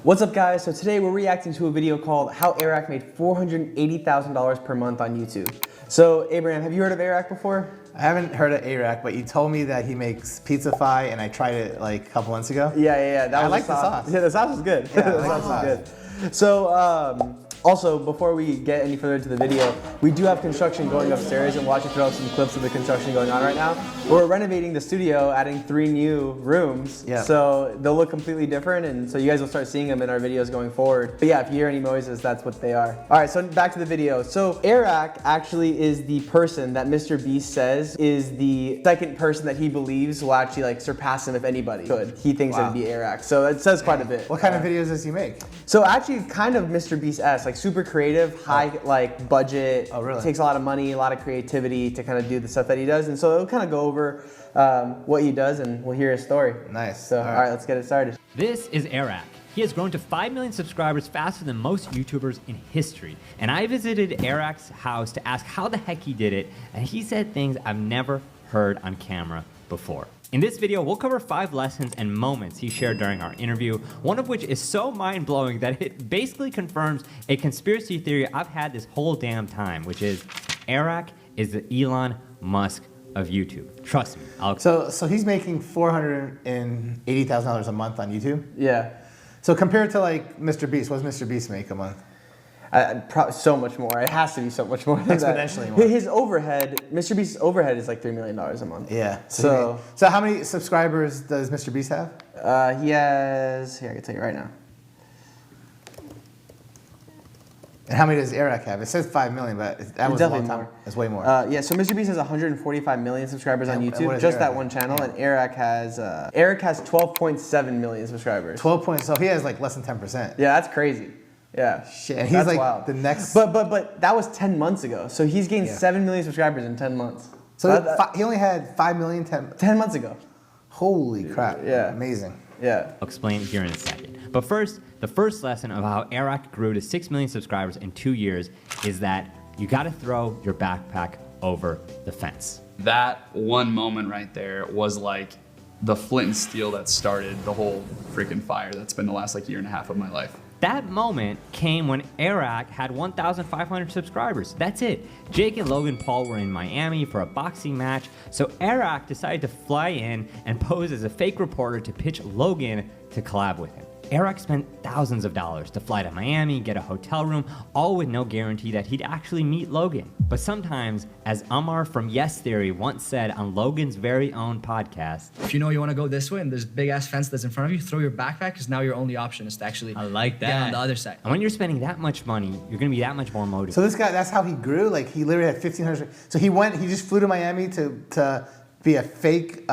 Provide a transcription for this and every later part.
What's up, guys? So today we're reacting to a video called How Airrack Made $480,000 per month on YouTube. So Abraham, have you heard of Airrack before? I haven't heard of Airrack, but you told me that he makes Pizzafy, and I tried it like a couple months ago. Yeah. I like the sauce. Yeah, the sauce is good. Yeah, the sauce is good. So also, before we get any further into the video, we do have construction going upstairs, and we'll actually throw out some clips of the construction going on right now. We're renovating the studio, adding 3 new rooms, so they'll look completely different, and so you guys will start seeing them in our videos going forward. But yeah, if you hear any noises, that's what they are. All right, so back to the video. So Airrack actually is the person that Mr. Beast says is the second person that he believes will actually like surpass him if anybody could. He thinks it'd be Airrack, so it says quite a bit. What kind of videos does he make? So actually kind of Mr. Beast-esque, like super creative, high like budget. Oh, really? Takes a lot of money, a lot of creativity to kind of do the stuff that he does. And so it'll kind of go over what he does, and we'll hear his story. Nice. So all right, let's get it started. This is Airrack. He has grown to 5 million subscribers faster than most YouTubers in history. And I visited Airrack's house to ask how the heck he did it, and he said things I've never heard on camera before. In this video, we'll cover 5 lessons and moments he shared during our interview, one of which is so mind-blowing that it basically confirms a conspiracy theory I've had this whole damn time, which is Airrack is the Elon Musk of YouTube. Trust me. So he's making $480,000 a month on YouTube? Yeah. So compared to like Mr. Beast, what does Mr. Beast make a month? So much more. It has to be so much more than exponentially that. more. His overhead, Mr. Beast's overhead is like $3 million a month. Yeah. So how many subscribers does Mr. Beast have? He has, here I can tell you right now. And how many does Airrack have? It says 5 million, but that was a long time. It's way more. Yeah, so Mr. Beast has 145 million subscribers on YouTube, just that one channel, and Airrack has 12.7 million subscribers. 12 points, so he has like less than 10%. Yeah, that's crazy. Yeah. Shit, and he's like wild. The next. But that was 10 months ago, so he's gained 7 million subscribers in 10 months. So he only had 5 million 10 months ago. Holy crap. Yeah. Amazing. Yeah. I'll explain here in a second. But first, the first lesson of how Airrack grew to 6 million subscribers in 2 years is that you gotta throw your backpack over the fence. That one moment right there was like the flint and steel that started the whole freaking fire that's been the last like 1.5 years of my life. That moment came when Airrack had 1,500 subscribers. That's it. Jake and Logan Paul were in Miami for a boxing match, so Airrack decided to fly in and pose as a fake reporter to pitch Logan to collab with him. Airrack spent thousands of dollars to fly to Miami, get a hotel room, all with no guarantee that he'd actually meet Logan. But sometimes, as Amar from Yes Theory once said on Logan's very own podcast, if you know you want to go this way and there's a big ass fence that's in front of you, throw your backpack, because now your only option is to actually get on the other side. And when you're spending that much money, you're gonna be that much more motivated. So this guy, that's how he grew? Like he literally had 1,500. So he just flew to Miami to be a fake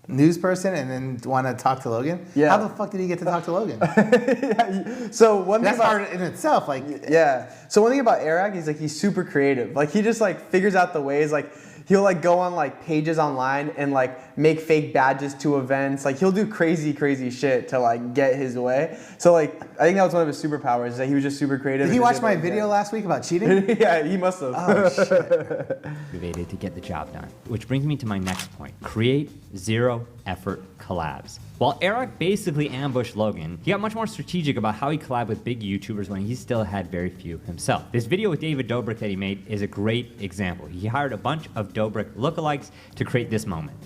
news person and then want to talk to Logan? Yeah. How the fuck did he get to talk to Logan? So one thing that's hard in itself. Like So one thing about Airrack is like he's super creative. Like he just like figures out the ways. Like he'll like go on like pages online and like make fake badges to events. Like he'll do crazy shit to like get his way. So like I think that was one of his superpowers, is that he was just super creative. Did he watch my video last week about cheating? Yeah, he must have. Oh shit. Motivated to get the job done. Which brings me to my next point. Create zero effort collabs. While Airrack basically ambushed Logan, he got much more strategic about how he collabed with big YouTubers when he still had very few himself. This video with David Dobrik that he made is a great example. He hired a bunch of Dobrik lookalikes to create this moment.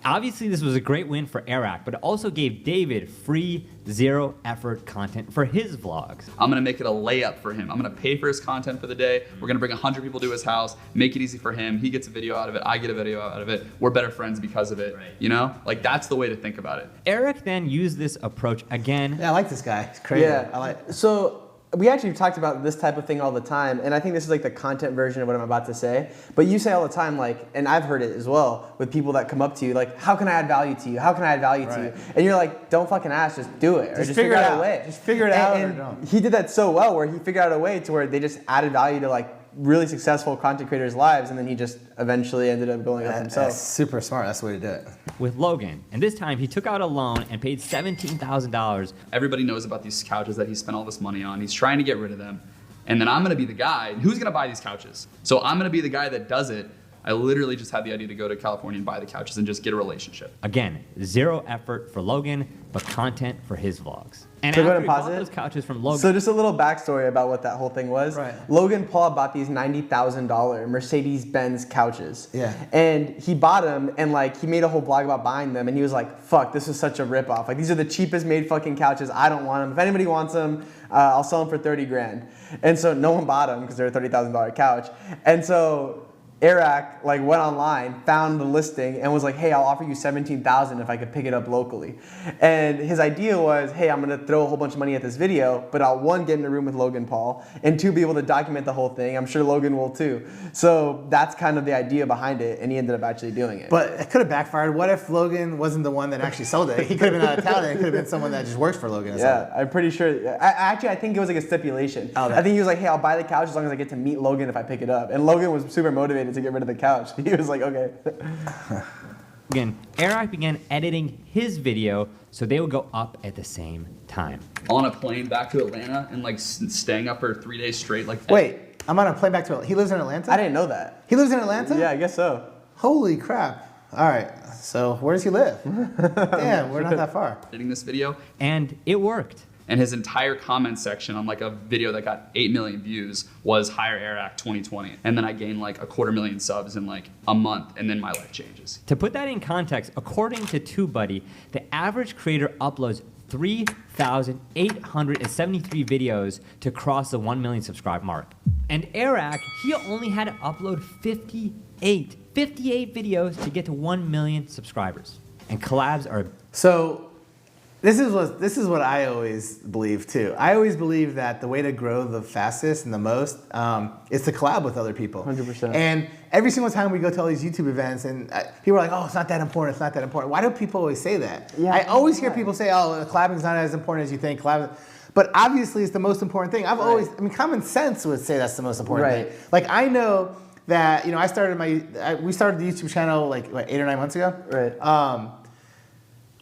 Obviously, this was a great win for Airrack, but it also gave David free, zero-effort content for his vlogs. I'm gonna make it a layup for him. I'm gonna pay for his content for the day. We're gonna bring 100 people to his house, make it easy for him. He gets a video out of it, I get a video out of it. We're better friends because of it, you know? Like that's the way to think about it. Airrack then used this approach again. Yeah, I like this guy. He's crazy. Yeah. So we actually talked about this type of thing all the time, and I think this is like the content version of what I'm about to say. But you say all the time, like, and I've heard it as well with people that come up to you, like, how can I add value to you? How can I add value to you? And you're like, don't fucking ask, just do it. Or just figure out a way. Just figure it out or and don't. He did that so well, where he figured out a way to where they just added value to like really successful content creators' lives, and then he just eventually ended up going up himself. That's super smart. That's the way to do it. With Logan, and this time he took out a loan and paid $17,000. Everybody knows about these couches that he spent all this money on. He's trying to get rid of them. And then I'm gonna be the guy, who's gonna buy these couches? So I'm gonna be the guy that does it I literally just had the idea to go to California and buy the couches and just get a relationship. Again, zero effort for Logan, but content for his vlogs. And So go after ahead and he pause bought it. those couches from Logan, So just a little backstory about what that whole thing was. Right. Logan Paul bought these $90,000 Mercedes-Benz couches. Yeah. And he bought them and like he made a whole blog about buying them and he was like, fuck, this is such a ripoff. Like these are the cheapest made fucking couches. I don't want them. If anybody wants them, I'll sell them for 30 grand. And so no one bought them because they're a $30,000 couch. And so Airrack like went online, found the listing, and was like, "Hey, I'll offer you $17,000 if I could pick it up locally." And his idea was, "Hey, I'm gonna throw a whole bunch of money at this video, but I'll one get in a room with Logan Paul, and two be able to document the whole thing. I'm sure Logan will too." So that's kind of the idea behind it, and he ended up actually doing it. But it could have backfired. What if Logan wasn't the one that actually sold it? He could have been out of town, and it could have been someone that just works for Logan. yeah, I'm pretty sure. I think it was like a stipulation. Oh, I think he was like, "Hey, I'll buy the couch as long as I get to meet Logan if I pick it up." And Logan was super motivated to get rid of the couch. He was like, "Okay." again, Airrack began editing his video so they would go up at the same time. On a plane back to Atlanta and like staying up for 3 days straight. Like Wait, I'm on a plane back to. He lives in Atlanta. I didn't know that. He lives in Atlanta. Yeah, I guess so. Holy crap! All right, so where does he live? Damn, we're not that far. editing this video. And it worked. And his entire comment section on like a video that got 8 million views was hire Airrack 2020. And then I gained like 250,000 subs in like a month, and then my life changes. To put that in context, according to TubeBuddy, the average creator uploads 3,873 videos to cross the 1 million subscribe mark. And Airrack, he only had to upload 58 videos to get to 1 million subscribers. And collabs are So this is what I always believe too. I always believe that the way to grow the fastest and the most is to collab with other people. 100%. And every single time we go to all these YouTube events, and people are like, "Oh, it's not that important. It's not that important." Why do people always say that? Yeah, I always hear people say, "Oh, collabing's not as important as you think." But obviously, it's the most important thing. Common sense would say that's the most important Right. thing. Like I know that we started the YouTube channel like 8 or 9 months ago. Right.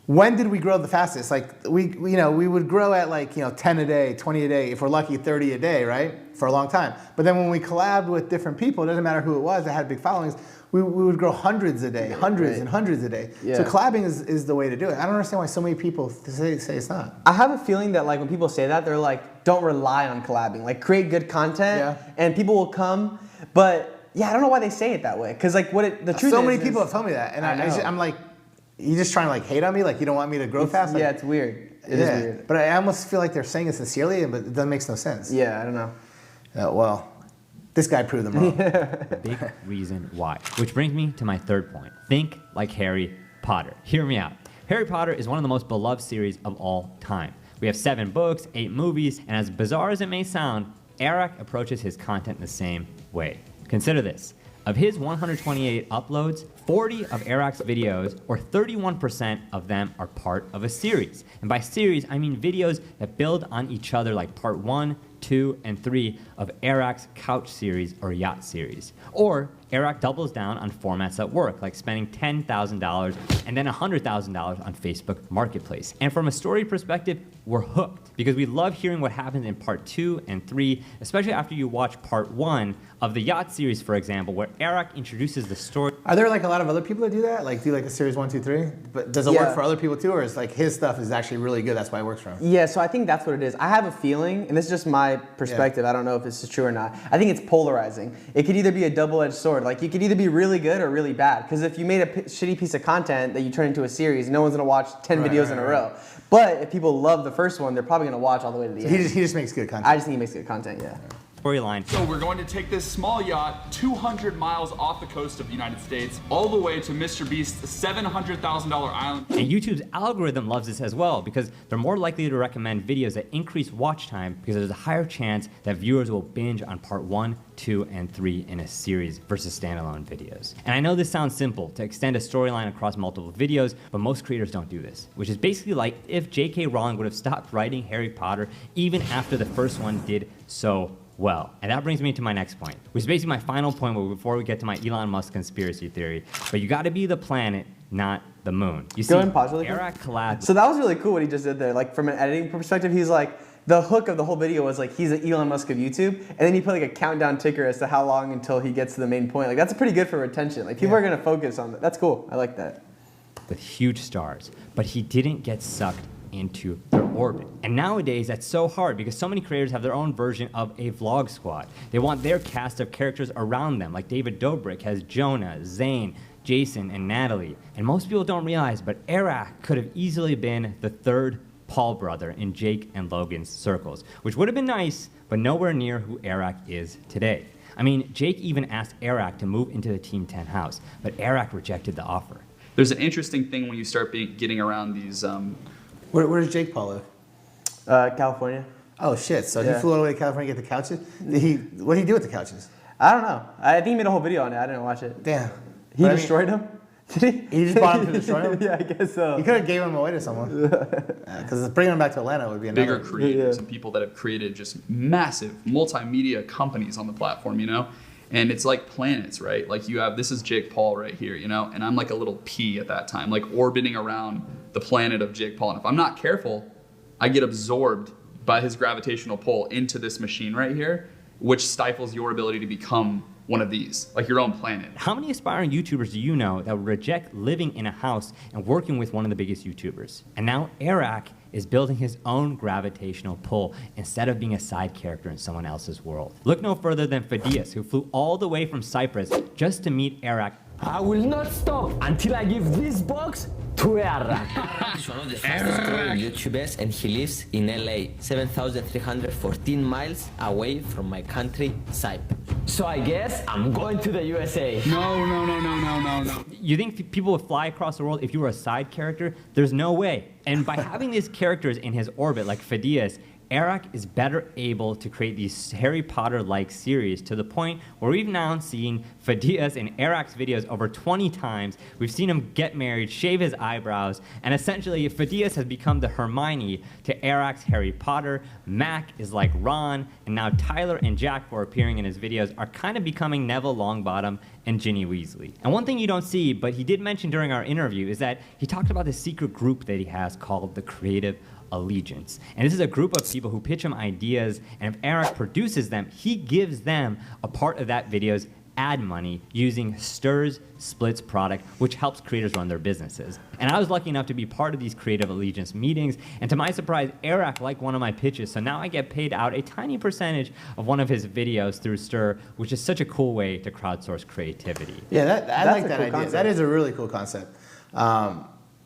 When did we grow the fastest? Like we would grow at 10 a day, 20 a day, if we're lucky 30 a day, right? For a long time. But then when we collabed with different people, it doesn't matter who it was that had big followings, we would grow hundreds a day, hundreds Right. and hundreds a day. Yeah. So collabing is the way to do it. I don't understand why so many people say it's not. I have a feeling that like when people say that, they're like, don't rely on collabing. Like create good content Yeah. and people will come. But yeah, I don't know why they say it that way. Cause like the truth So is, many people have told me that, and I know. I'm like, you just trying to like hate on me? Like you don't want me to grow fast? Like, yeah, it's weird. It is weird. But I almost feel like they're saying it sincerely, but that makes no sense. Yeah, I don't know. Well, this guy proved them wrong. big reason why. Which brings me to my third point. Think like Harry Potter. Hear me out. Harry Potter is one of the most beloved series of all time. We have 7 books, 8 movies, and as bizarre as it may sound, Airrack approaches his content the same way. Consider this. Of his 128 uploads, 40 of Airrack's videos, or 31% of them, are part of a series. And by series, I mean videos that build on each other like part 1, 2, and 3 of Airrack's couch series or yacht series. Or Airrack doubles down on formats that work, like spending $10,000 and then $100,000 on Facebook Marketplace. And from a story perspective, we're hooked because we love hearing what happens in part 2 and 3, especially after you watch part 1 of the yacht series, for example, where Airrack introduces the story. Are there like a lot of other people that do that? Like do like a series 1, 2, 3? But does it Yeah. work for other people too, or is like his stuff is actually really good? That's why it works for him. Yeah, so I think that's what it is. I have a feeling, and this is just my perspective, I don't know if this is true or not. I think it's polarizing. It could either be a double-edged sword. Like you could either be really good or really bad. Because if you made a shitty piece of content that you turn into a series, no one's gonna watch 10 videos in a row. But if people love the first one, they're probably gonna watch all the way to the end. He just makes good content. I just think he makes good content, yeah. Storyline. So we're going to take this small yacht 200 miles off the coast of the United States, all the way to Mr. Beast's $700,000 island. And YouTube's algorithm loves this as well because they're more likely to recommend videos that increase watch time because there's a higher chance that viewers will binge on part 1, 2, and 3 in a series versus standalone videos. And I know this sounds simple to extend a storyline across multiple videos, but most creators don't do this, which is basically like if J.K. Rowling would have stopped writing Harry Potter even after the first one did so well. And that brings me to my next point, which is basically my final point before we get to my Elon Musk conspiracy theory. But you gotta be the planet, not the moon. You see, Go ahead and pause really quick. Airrack collabs. So that was really cool what he just did there. Like from an editing perspective, he's like, the hook of the whole video was like he's an Elon Musk of YouTube, and then he put like a countdown ticker as to how long until he gets to the main point. Like that's pretty good for retention. Like people are gonna focus on that. That's cool. I like that. With huge stars, but he didn't get sucked into their orbit. And nowadays that's so hard because so many creators have their own version of a vlog squad. They want their cast of characters around them, like David Dobrik has Jonah, Zane, Jason, and Natalie. And most people don't realize, but Airrack could have easily been the third Paul brother in Jake and Logan's circles, which would have been nice, but nowhere near who Airrack is today. I mean, Jake even asked Airrack to move into the Team 10 house, but Airrack rejected the offer. There's an interesting thing when you start getting around these. Where does Jake Paul live? California. Oh shit! So he flew all the way to California to get the couches. What did he do with the couches? I don't know. I think he made a whole video on it. I didn't watch it. Damn. He destroyed them? Did he? He just bought them to destroy them? Yeah, I guess so. He could have gave them away to someone. Because bringing them back to Atlanta would be another. Bigger creators and people that have created just massive multimedia companies on the platform, you know? And it's like planets, right? Like you have, this is Jake Paul right here, you know? And I'm like a little pea at that time, like orbiting around the planet of Jake Paul. And if I'm not careful, I get absorbed by his gravitational pull into this machine right here, which stifles your ability to become one of these, like your own planet. How many aspiring YouTubers do you know that would reject living in a house and working with one of the biggest YouTubers? And now Airrack is building his own gravitational pull instead of being a side character in someone else's world. Look no further than Phidias, who flew all the way from Cyprus just to meet Airrack. I will not stop until I give this box to Airrack. He's one of the fastest growing YouTubers and he lives in LA, 7,314 miles away from my country, Cyprus. So I guess I'm going to the USA. No. You think people would fly across the world if you were a side character? There's no way. And by having these characters in his orbit, like Phidias, Airrack is better able to create these Harry Potter-like series to the point where we've now seen Phidias in Airrack's videos over 20 times. We've seen him get married, shave his eyebrows, and essentially Phidias has become the Hermione to Airrack's Harry Potter. Mac is like Ron, and now Tyler and Jack, who are appearing in his videos, are kind of becoming Neville Longbottom and Ginny Weasley. And one thing you don't see, but he did mention during our interview, is that he talked about this secret group that he has called the Creative Allegiance. And this is a group of people who pitch him ideas, and if Airrack produces them, he gives them a part of that video's ad money using Stir's Splits product, which helps creators run their businesses. And I was lucky enough to be part of these Creative Allegiance meetings, and to my surprise, Airrack liked one of my pitches, so now I get paid out a tiny percentage of one of his videos through Stir, which is such a cool way to crowdsource creativity. Yeah, I like that cool idea. concept. That is a really cool concept.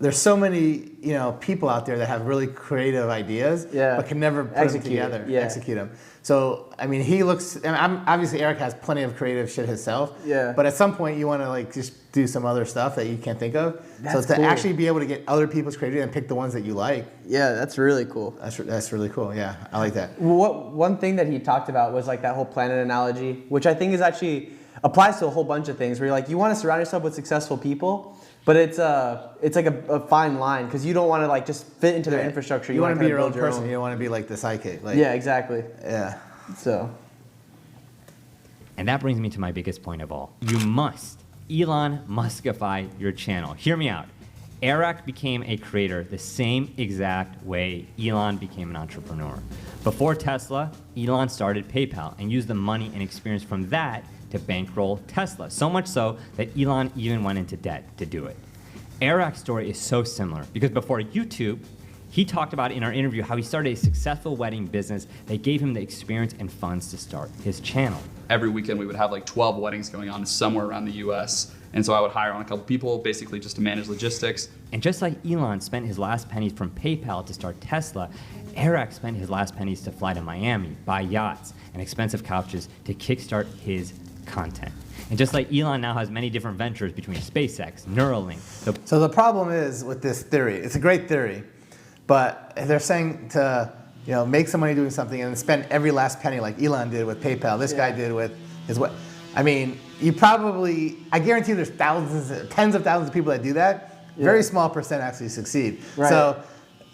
There's so many, people out there that have really creative ideas, but can never put them together, execute them. So, I mean, obviously Airrack has plenty of creative shit himself. Yeah. But at some point, you want to just do some other stuff that you can't think of. That's so to cool. actually be able to get other people's creativity and pick the ones that you like. Yeah, that's really cool. That's really cool. Yeah, I like that. One thing that he talked about was like that whole planet analogy, which I think is actually applies to a whole bunch of things. Where you're like, you want to surround yourself with successful people. But it's like a fine line because you don't want to like just fit into their infrastructure. You want to be your own build person. You don't want to be like the sidekick. Like, yeah, exactly. Yeah. So. And that brings me to my biggest point of all. You must Elon Muskify your channel. Hear me out. Airrack became a creator the same exact way Elon became an entrepreneur. Before Tesla, Elon started PayPal and used the money and experience from that to bankroll Tesla, so much so that Elon even went into debt to do it. Airrack's story is so similar because before YouTube, he talked about in our interview how he started a successful wedding business that gave him the experience and funds to start his channel. Every weekend we would have like 12 weddings going on somewhere around the US. And so I would hire on a couple people basically just to manage logistics. And just like Elon spent his last pennies from PayPal to start Tesla, Airrack spent his last pennies to fly to Miami, buy yachts, and expensive couches to kickstart his content. And just like Elon now has many different ventures between SpaceX, Neuralink. So the problem is with this theory, it's a great theory, but they're saying to make some money doing something and then spend every last penny like Elon did with PayPal, this guy did with his what? I mean, I guarantee there's tens of thousands of people that do that. Very small percent actually succeed. Right. So,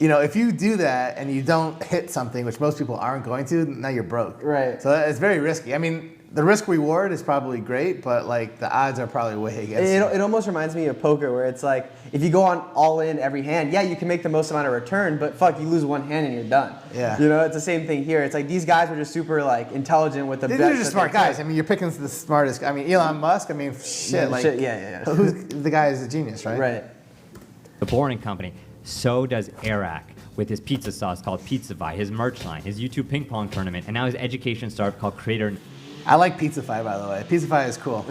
if you do that and you don't hit something, which most people aren't going to, now you're broke. Right. So it's very risky. I mean, the risk reward is probably great, but like the odds are probably way against you. It almost reminds me of poker, where it's like, if you go on all in every hand, yeah, you can make the most amount of return, but fuck, you lose one hand and you're done. Yeah. You know, it's the same thing here. It's like these guys were just super like intelligent with the bets. They're just that smart they took. guys. I mean, you're picking the smartest. I mean, Elon Musk. I mean, shit. Yeah. Who's the guy is a genius, right? Right. The Boring Company. So does Airrack with his pizza sauce called Pizzafy, his merch line, his YouTube ping pong tournament, and now his education startup called Creator. I like Pizzafy, by the way. Pizzafy is cool.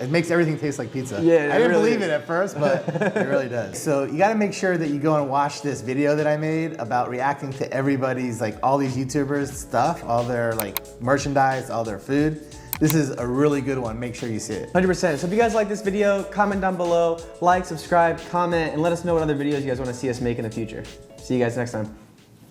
It makes everything taste like pizza. Yeah, I didn't really believe it at first, but it really does. So you got to make sure that you go and watch this video that I made about reacting to everybody's, like all these YouTubers stuff, all their like merchandise, all their food. This is a really good one. Make sure you see it. 100%. So if you guys like this video, comment down below, like, subscribe, comment, and let us know what other videos you guys want to see us make in the future. See you guys next time.